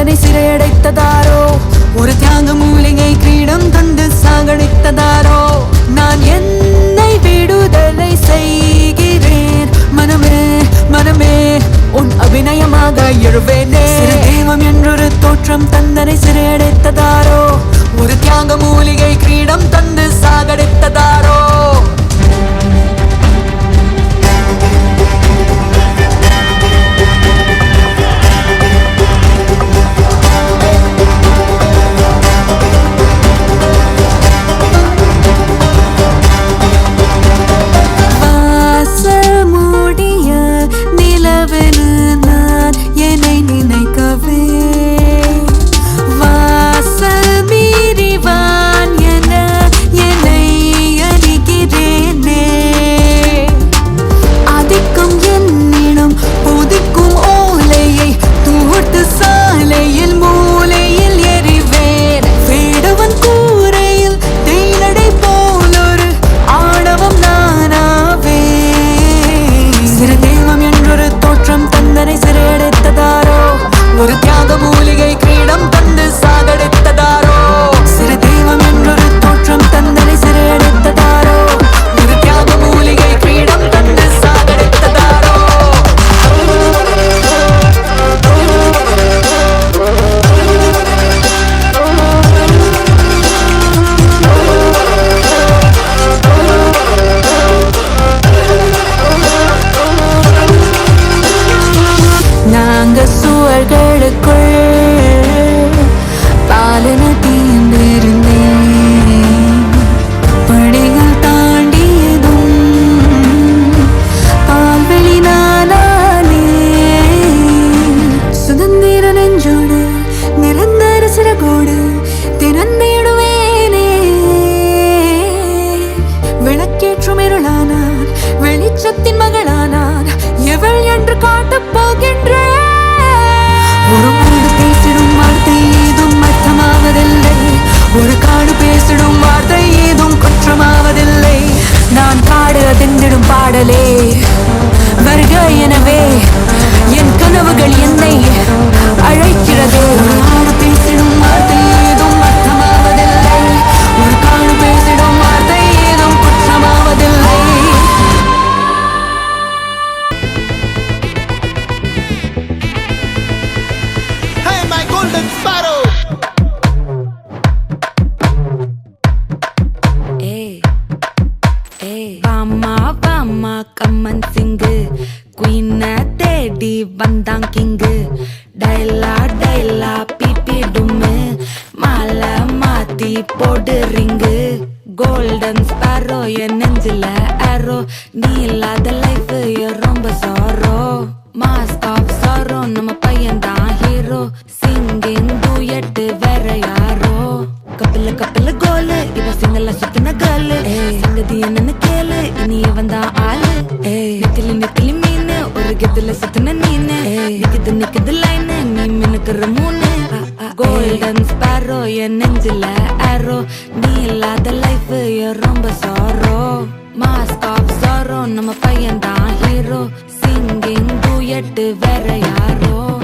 தந்தனை சிறையடைத்ததாரோ ஒரு தியாக மூலிகை கிரீடம் தந்து சாகடித்ததாரோ நான் என்னை விடுதலை செய்கிறேன் மனமே மனமே உன் அபிநயமாக எழுவேனே தெய்வம் என்றொரு தோற்றம் தந்தனை சிறையடைத்ததாரோ ஒரு தியாக மூலிகை கிரீடம் தந்து சாகடித்ததாரோ ஒரு தியாக மூலிகை கிரீடம் தந்து சாகடித்ததாரோ சிறு தெய்வம் என்றொரு தோற்றம் தந்தனை சிறையடைத்ததாரோ ஒரு தியாக மூலிகை கிரீடம் தந்து சாகடித்ததாரோ நாங்க சுவர்களுக்குள் பாலன தீர்ந்திருந்தேன் படிகள் தாண்டியதும் பால்வெளி நானே சுதந்திர நெஞ்சோடு நிரந்தர சிறகோடு திறந்திடுவேனே விளக்கேற்றும் இருளானான் வெளிச்சத்தின் மகளானான் எவள் என்று காட்டப் போகின்றேன் ஒரு காடு பேசிடும் வார்த்தை ஏதும் அர்த்தமாவதில்லை ஒரு காடு பேசிடும் வார்த்தை ஏதும் குற்றமாவதில்லை நான் காடு அதிர்ந்திடும் பாடலே வருக எனவே என் கனவுகள் என்னை அழைக்கிறதே ஒரு காடு பேசிடும் வார்த்தை ஏதும் அர்த்தமாவதில்லை ஒரு காடு பேசிடும் வார்த்தை ஏதும் குற்றமாவதில்லை Golden Sparrow. Hey, hey, Vama, Vama, come and sing. Queen Teddy, Bandang King. Daila, Daila, Pipi Dume. Mala, Mati, Pod Ring. Golden Sparrow, your Nangela arrow. Neela, the life, your rumba sorrow. Mask of sorrow, nama payanda hero. Singing duet, vera yaro. Couple goal, iva single sutna girl. Sangadi enna kele, ini vanda aal. Nikli mean, oru gedla sutna neene. Nikid line, nee minakar moon. Golden Sparrow, your Nangela arrow. Neela the life, your rumba sorrow. Mask of sorrow, nama payanda hero. Singing duet, vera yaro.